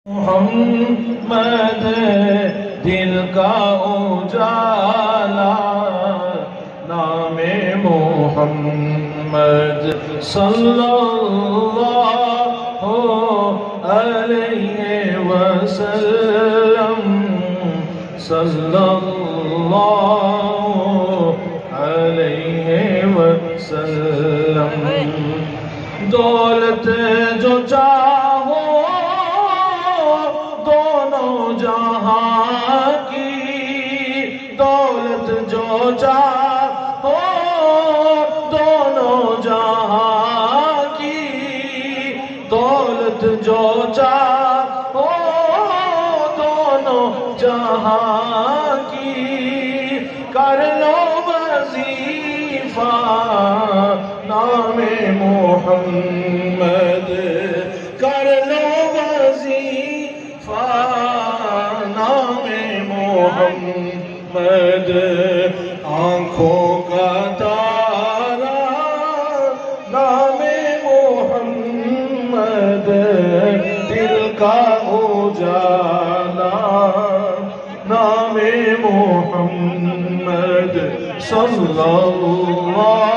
محمد دل کا اجالا، نام محمد صلی اللہ علیہ وسلم، صلی اللہ علیہ وسلم۔ دولت جو چاہو دونوں جہاں کی، دولت جو چاہو دونوں جہاں کی، دولت جو چاہو دونوں جہاں کی، کر لو وظیفہ نام محمد، کر لو وظیفہ نام محمد۔ آنکھوں کا تارا نام محمد، دل کا اجالا نام محمد صلی اللہ